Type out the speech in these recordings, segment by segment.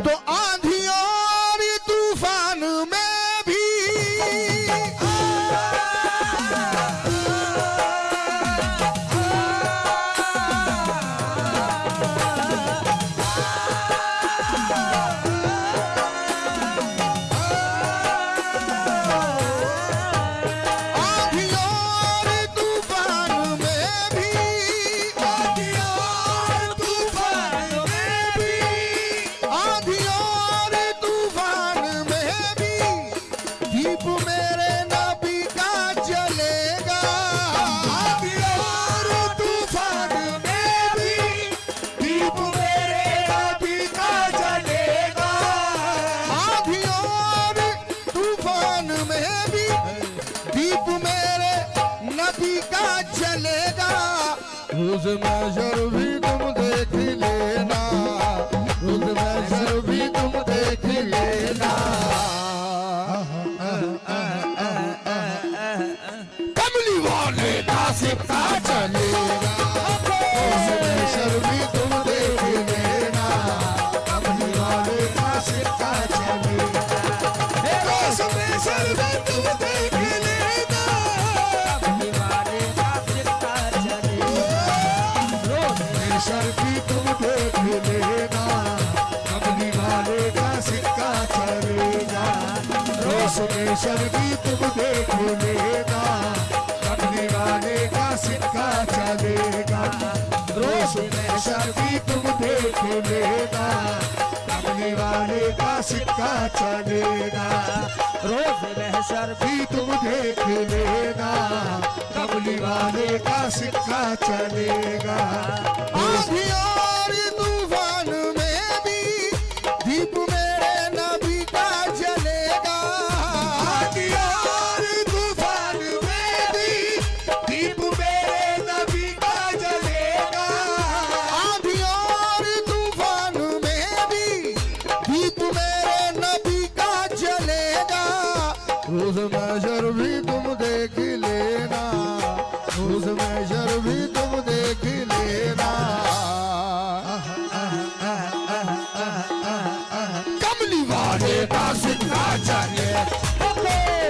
तो आंधी और तूफान में भी उस महशर भी तुम देख लेना, उस महशर भी तुम देख लेना। कमली वाले का सिक्का चलेगा, उस महशर भी तुम देख लेना, कमली वाले का सिक्का चलेगा, उस महशर भी तुम देख लेना, कमली वाले का सिक्का चलेगा। महशर भी तुम देख लेना, कमली वाले का सिक्का चलेगा, रोज महशर भी तुम देख लेना, कमली वाले का सिक्का चलेगा, रोज महशर भी तुम देख लेना, कमली वाले का सिक्का चलेगा, रोज महशर भी तुम देख लेना, कमली वाले का सिक्का चलेगा। आंधी और तूफान में भी दीप मेरे नबी का जलेगा, आंधी और तूफान में भी दीप मेरे नबी का जलेगा, आंधी और तूफान में भी दीप मेरे नबी का जलेगा, रोज महशर भी तुम देख लेना, रोज महशर भी तुम देख लेना। कमली वाले का सिक्का चले,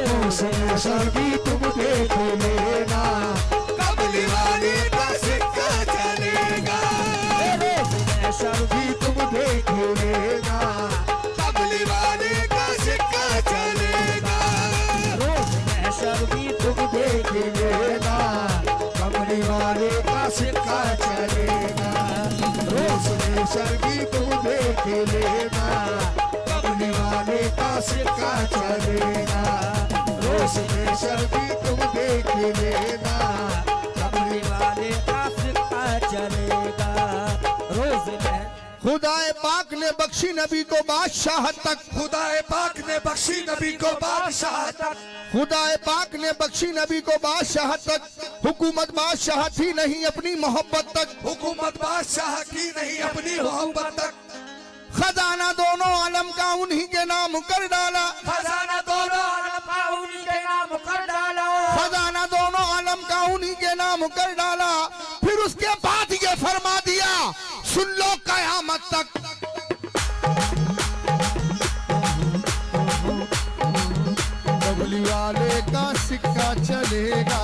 रोज महशर भी तुम देख लेना, कमली वाले का सिक्का चलेगा, रोज महशर भी तुम देख लेना, कमली वाले का सिक्का चलेगा, रोज महशर भी तुम देख लेना, कमली वाले का सिक्का चलेगा, रोज महशर भी तुम देख लेना, कमली वाले का सिक्का चलेगा, रोज महशर भी तुम देख लेना, कमली वाले का सिक्का चलेगा, रोज खुदाए पाक ने बख्शी नबी को बादशाह तक, खुदाए पाक ने बख्शी नबी को बादशाह तक, खुदाए पाक ने बख्शी नबी को बादशाह तक, हुकूमत बादशाह थी नहीं अपनी मोहब्बत तक, हुकूमत बादशाह की नहीं अपनी मोहब्बत तक, खजाना दोनों आलम का उन्हीं के नाम कर डाला, खजाना दोनों आलम का उन्हीं के नाम कर डाला, खजाना दोनों आलम का उन्हीं के नाम कर डाला, फिर उसके बाद ये फरमा दिया सुन लो कयामत तक। कमली वाले का सिक्का चलेगा,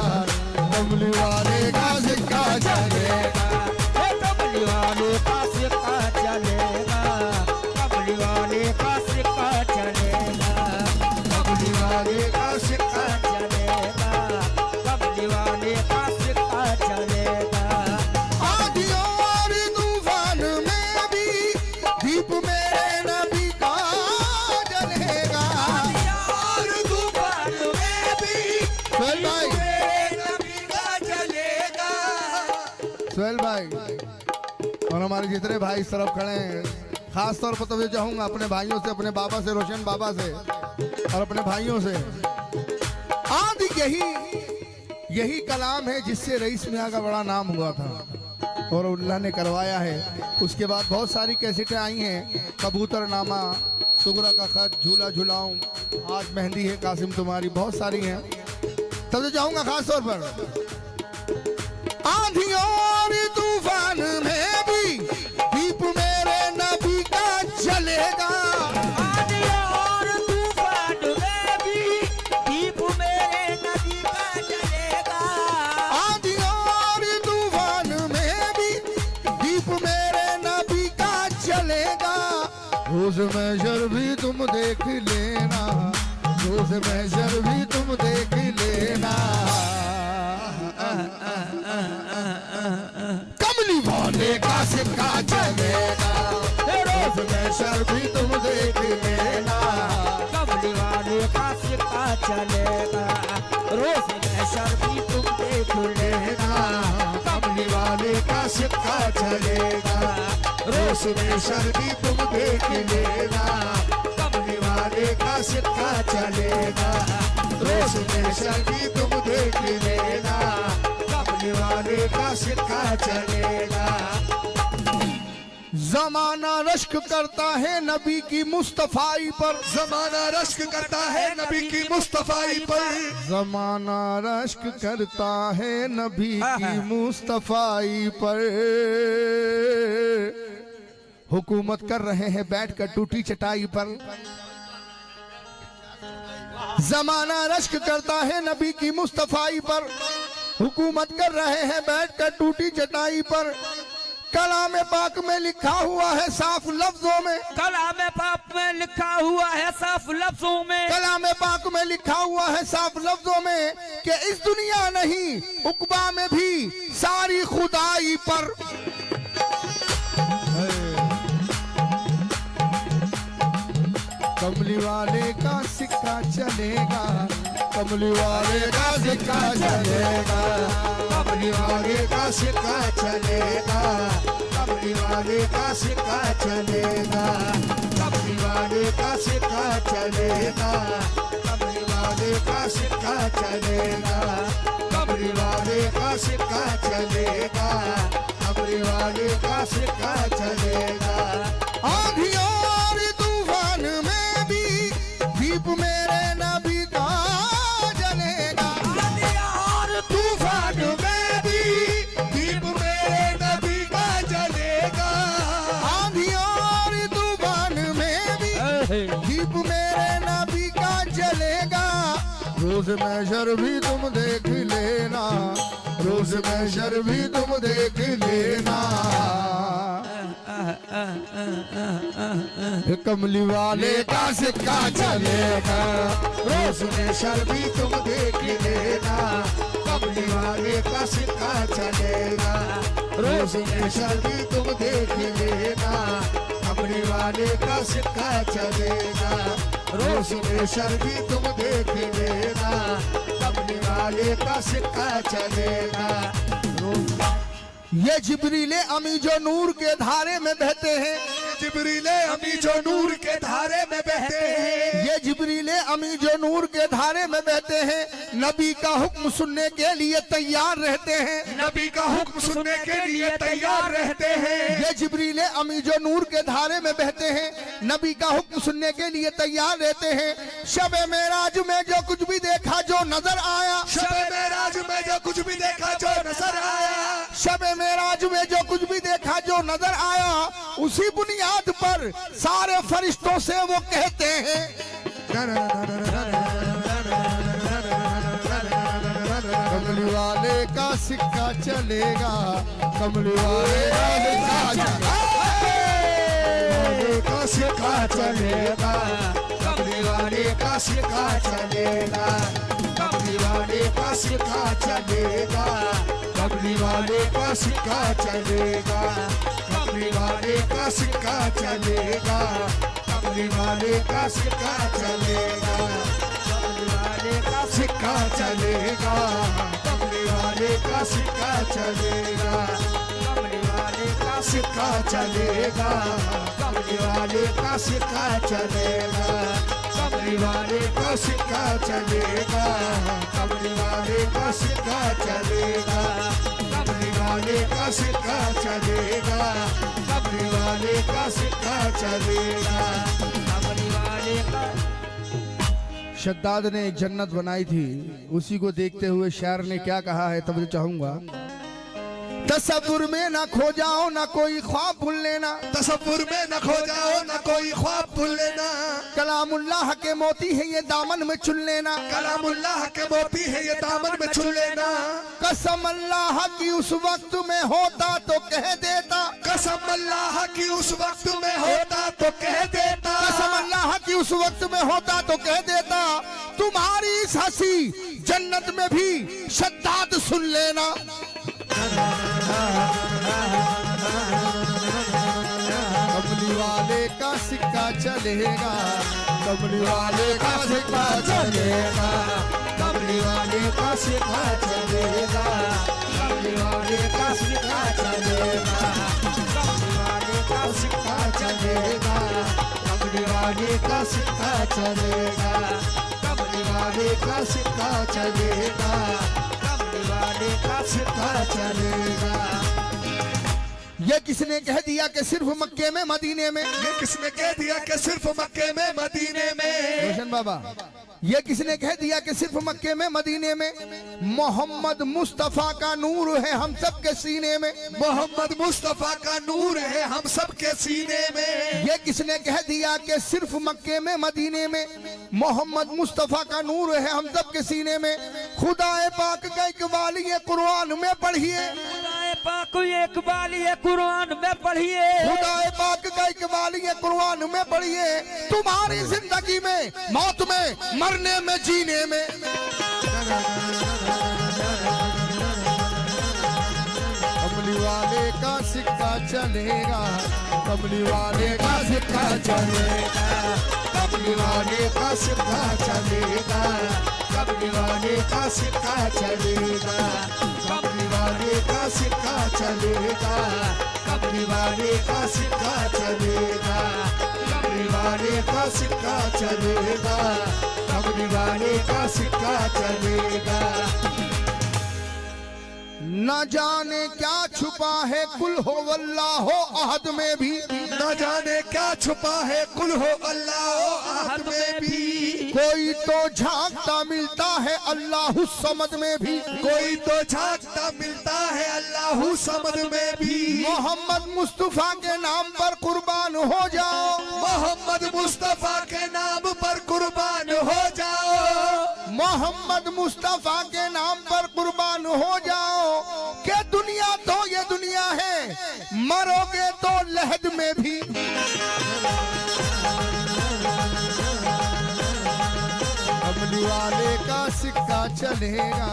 कमली वाले का सिक्का चलेगा, कमली वाले का सिक्का चलेगा, कमली वाले का सिक्का चलेगा, कमली वाले का सिक्का चलेगा, कमली वाले का सिक्का चलेगा। आंधी और तूफान में भी दीप मेरे नबी का जलेगा, और तूफान में भी सुहेल भाई, मेरे नबी का जलेगा। सुहेल भाई और हमारे जितने भाई इस तरफ खड़े हैं, खास तौर पर तो मैं चाहूंगा अपने भाइयों से, अपने बाबा से, रोशन बाबा से और अपने भाइयों से, आंधी यही कलाम है जिससे रईस मियाँ का बड़ा नाम हुआ था और अल्लाह ने करवाया है। उसके बाद बहुत सारी कैसेटें आई हैं, कबूतरनामा, सुगरा का खत, झूला झूलाऊं, आज मेहंदी है कासिम तुम्हारी, बहुत सारी हैं। तब तो चाहूंगा खास तौर पर आंधी और तूफान में भी दीप मेरे नबी का जलेगा, चलेगा। आंधी और तूफान में भी दीप मेरे नबी का जलेगा। आंधी और तूफान में भी दीप मेरे नबी का चलेगा। रोज महशर भी तुम देख लेना, रोज महशर भी तुम देख लेना। कमली वाले का सिक्का चलेगा, रोज महशर भी तुम देख लेना। कमली वाले का सिक्का चलेगा, रोज महशर भी तुम देख लेना। कमली वाले का सिक्का चलेगा, रोज महशर भी तुम देख लेना। कमली वाले का सिक्का चलेगा, रोज महशर भी तुम देख लेना। कमली वाले का सिक्का चलेगा। जमाना रश्क करता है नबी की मुस्तफाई पर, जमाना रश्क करता है नबी की मुस्तफाई पर। जमाना रश्क करता है नबी की मुस्तफाई पर। हुकूमत कर रहे हैं बैठकर टूटी चटाई पर। जमाना रश्क करता है नबी की मुस्तफाई पर। हुकूमत कर रहे हैं बैठकर टूटी चटाई पर। कलाम पाक में लिखा हुआ है साफ लफ्जों में, कलाम पाक में लिखा हुआ है साफ लफ्जों में। कलाम पाक में लिखा हुआ है साफ लफ्जों में कि इस दुनिया नहीं उकबा में भी सारी खुदाई पर। कमली वाले का सिक्का चलेगा, कमली वाले का सिक्का चलेगा। कमली वाले का सिक्का चलेगा, कमली वाले का सिक्का चलेगा। कमली वाले का सिक्का चलेगा, कमली वाले का सिक्का चलेगा। कमली वाले का सिक्का चलेगा, कमली वाले का सिक्का चलेगा। आंधी और तूफान में भी दीप मेरे नबी का जलेगा। आंधी और तूफान में भी दीप मेरे नबी का जलेगा। आंधी और तूफान में भी दीप मेरे नबी का जलेगा। रोज महशर भी तुम देख लेना, रोज महशर भी तुम देख लेना। कमली वाले का सिक्का चलेगा, रोज महशर भी तुम देख लेना। कमली वाले का सिक्का चलेगा, रोज महशर भी तुम देख लेना। कमली वाले का सिक्का चलेगा, रोज महशर भी तुम देख लेना। कमली वाले का सिक्का चलेगा। ये जिब्रीले अमी जो नूर के धारे में बहते हैं, जिब्रीले अमी जो नूर के धारे में बहते हैं। ये जिब्रीले अमी जो नूर के धारे में बहते हैं। नबी का हुक्म सुनने के लिए तैयार रहते हैं, नबी का हुक्म सुनने के लिए तैयार रहते हैं। ये जिब्रीले अमी जो नूर के धारे में बहते हैं। नबी का हुक्म सुनने के लिए तैयार रहते हैं। शब मेराज में जो कुछ भी देखा जो नजर आया, शब मेराज में जो कुछ भी देखा जो नजर आया। शब मेराज में जो कुछ भी देखा जो नजर आया, उसी बुनियाद पर सारे फरिश्तों से वो कहते हैं कमली वाले का सिक्का चलेगा, कमली वाले का सिक्का चलेगा। कमली वाले का सिक्का चलेगा, कमली वाले का सिक्का चलेगा। कमली वाले का सिक्का चलेगा, कमली वाले का सिक्का चलेगा। कमली वाले का सिक्का चलेगा, कमली वाले का सिक्का चलेगा। कमली वाले का सिक्का चलेगा, कमली वाले का सिक्का चलेगा। कमली वाले का सिक्का चलेगा, कमली वाले का सिक्का चलेगा। कमली वाले का सिक्का चलेगा, कमली वाले का सिक्का चलेगा। कमली वाले का सिक्का चलेगा। कमली वाले का शद्दाद ने एक जन्नत बनाई थी, उसी को देखते हुए शायर ने क्या कहा है तब चाहूंगा। तसव्वुर में ना खो जाओ ना कोई ख्वाब भूल लेना, तसव्वुर में न खो जाओ न कोई ख्वाब भूल लेना। कलामुल्लाह के मोती है ये दामन में चुन लेना, कलामुल्लाह के मोती है ये दामन में चुन लेना। कसम अल्लाह की उस वक्त में होता तो कह देता, कसम अल्लाह की उस वक्त में होता तो कह देता, कसम अल्लाह की उस वक्त में होता तो कह देता, तुम्हारी इस हंसी जन्नत में भी शद्दाद सुन लेना। कमली वाले का सिक्का चलेगा, कमली वाले का सिक्का चलेगा, कमली वाले का सिक्का चलेगा, कमली वाले का सिक्का चलेगा, कमली वाले का सिक्का चलेगा, कमली वाले का सिक्का चलेगा, कमली वाले का सिक्का चलेगा, कमली वाले का सिक्का चलेगा। ये किसने कह दिया कि सिर्फ मक्के में मदीने में, ये किसने कह दिया कि सिर्फ मक्के में मदीने में, रोशन बाबा ये किसने कह दिया कि सिर्फ मक्के में मदीने में मोहम्मद मुस्तफा का नूर है हम सब के सीने में, मोहम्मद मुस्तफा का नूर है हम सब के सीने में। ये किसने कह दिया कि सिर्फ मक्के में मदीने में मोहम्मद मुस्तफा का नूर है हम सब के सीने में। खुदाए पाक का इकबाल ये कुरान में पढ़िए, खुदाए पाक एक बाल ये कुरान में पढ़िए, खुदाए पाक का इकबाल ये कुरान में पढ़िए, तुम्हारी जिंदगी में मौत में मरने में जीने में। कमली वाले का सिक्का चलेगा, कमली वाले का सिक्का चलेगा, कमली वाले का सिक्का चलेगा, कमली वाले का सिक्का चलेगा, कमली वाले का सिक्का चलेगा, कमली वाले का सिक्का चलेगा, कमली वाले का सिक्का चलेगा, कमली वाले का सिक्का चलेगा। न जाने क्या छुपा है कुल हो वल्लाहो अहद में भी, न जाने क्या छुपा है कुल हो अल्लाह अहद में भी, कोई तो झांकता मिलता है अल्लाह समद में भी, कोई तो झांकता मिलता है अल्लाह समद में भी। मोहम्मद मुस्तफा के नाम पर कुर्बान हो जाओ, मोहम्मद मुस्तफा के नाम पर कुर्बान हो जाओ, मोहम्मद मुस्तफा के नाम पर कुर्बान हो जाओ। के दुनिया तो ये दुनिया है, मरोगे तो लहद में भी। कमली वाले का सिक्का चलेगा,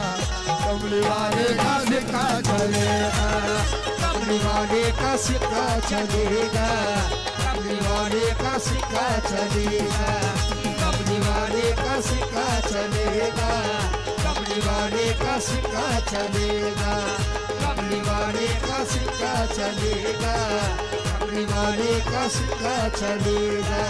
कमली वाले का सिक्का चलेगा, कमली वाले का सिक्का चलेगा, कमली वाले का सिक्का चलेगा, कमली वाले का सिक्का चलेगा, कमली वाले का सिक्का चलेगा, कमली वाले का सिक्का चलेगा, कमली वाले का सिक्का चलेगा।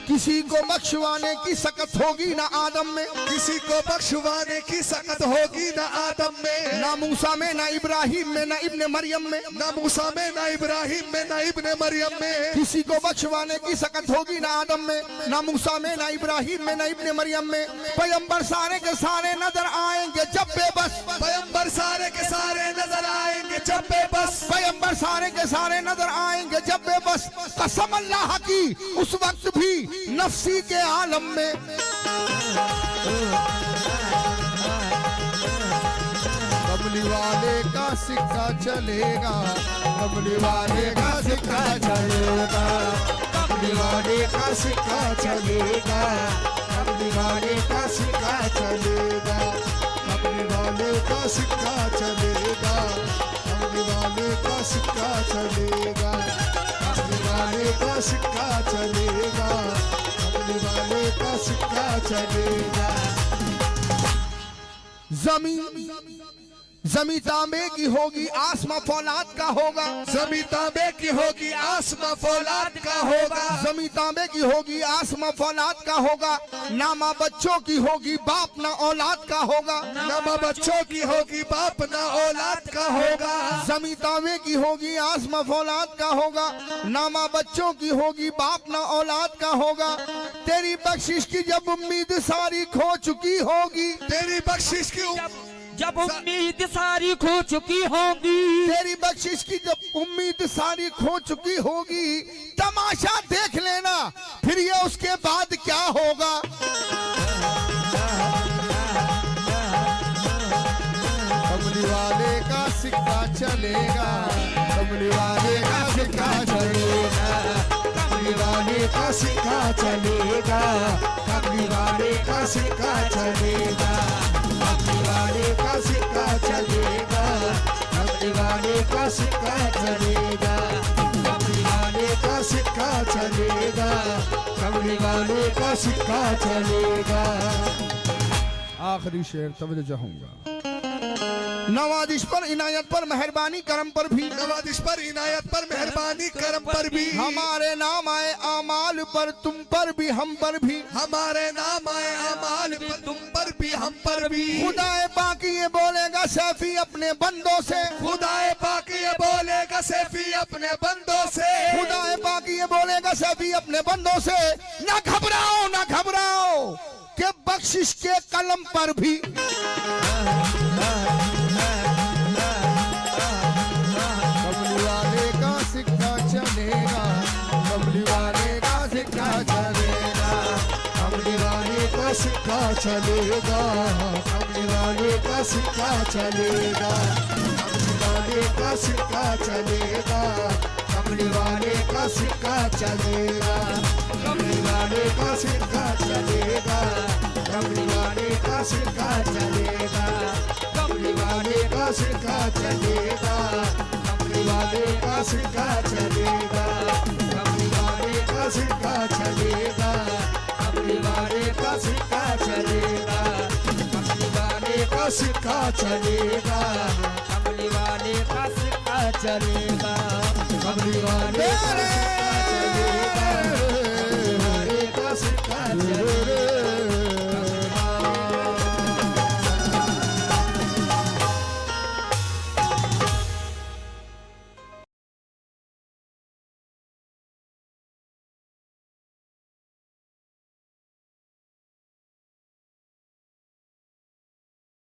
किसी को बख्शवाने की सकत होगी ना आदम में, किसी को बख्शवाने की सकत होगी न आदम में, ना मूसा में ना इब्राहिम में ना इब्ने मरियम में, न मूसा में न इब्राहिम में न इब्ने मरियम में। किसी को बख्शवाने की सकत होगी ना आदम में, ना मूसा में ना इब्राहिम में ना इब्ने मरियम में। पैगंबर सारे के सारे नजर आएंगे जब बेबस, पैगंबर सारे के सारे नजर आएंगे जब बेबस, पैगंबर सारे के सारे नजर आएंगे जब बेबस। कसम अल्लाह की उस वक्त भी नफ्सी के आलम में। कमली वाले का सिक्का चलेगा, कमली वाले का सिक्का चलेगा, कमली वाले का सिक्का चलेगा, कमली वाले का सिक्का चलेगा, कमली वाले का सिक्का चलेगा, कमली वाले का सिक्का चलेगा, कमली वाले का सिक्का चलेगा, कमली वाले का सिक्का चलेगा। जमीन जमी तांबे की होगी आसमां फौलाद का होगा, जमी तांबे की होगी आसमां फौलाद का होगा, जमी तांबे की होगी आसमां फौलाद का होगा। ना माँ बच्चों की होगी बाप ना औलाद का होगा, ना माँ बच्चों की होगी बाप ना औलाद का होगा। जमी तांबे की होगी आसमां फौलाद का होगा, ना माँ बच्चों की होगी बाप ना औलाद का होगा। तेरी बख्शिश की जब उम्मीद सारी खो चुकी होगी, तेरी बख्शिश की जब उम्मीद सारी खो चुकी होगी, तेरी बख्शिश की जब उम्मीद सारी खो चुकी होगी, तमाशा देख लेना फिर ये उसके बाद क्या होगा। कमली वाले का सिक्का चलेगा, कमली वाले का सिक्का चलेगा, कमली वाले का सिक्का चलेगा, कमली वाले का सिक्का चलेगा, कमली वाले का सिक्का चलेगा, कमली वाले का सिक्का चलेगा, कमली वाले का सिक्का चलेगा, कमली वाले का सिक्का चलेगा। आखिरी शेर तवज्जो चाहूंगा। नवाजिश पर इनायत पर मेहरबानी करम पर भी, नवाजिश पर इनायत पर मेहरबानी करम पर भी, हमारे नाम आए अमाल पर तुम पर भी हम पर भी, हमारे नाम आए अमाल पर तुम पर भी हम पर भी। खुदाए पाक ये बोलेगा सैफी अपने बंदों से, खुदाए पाक ये बोलेगा सैफी अपने बंदों से, खुदाए पाक ये बोलेगा सैफी अपने बंदों से, ना घबराओ ना घबराओ के बख्शिश के कलम पर भी। कमली वाले का सिक्का चलेगा, कमली वाले का सिक्का चलेगा, कमली वाले का सिक्का चलेगा, कमली वाले का सिक्का चलेगा, कमली वाले का सिक्का चलेगा, कमली वाले का सिक्का चलेगा, कमली वाले का सिक्का चलेगा, कमली वाले का सिक्का चलेगा, कमली वाले का सिक्का चलेगा, कमली वाले का सिक्का चलेगा, कमली वाले का सिक्का चलेगा, कमली वाले का सिक्का चलेगा, कमली वाले का सिक्का चलेगा, कमली वाले का सिक्का चलेगा, कमली वाले का सिक्का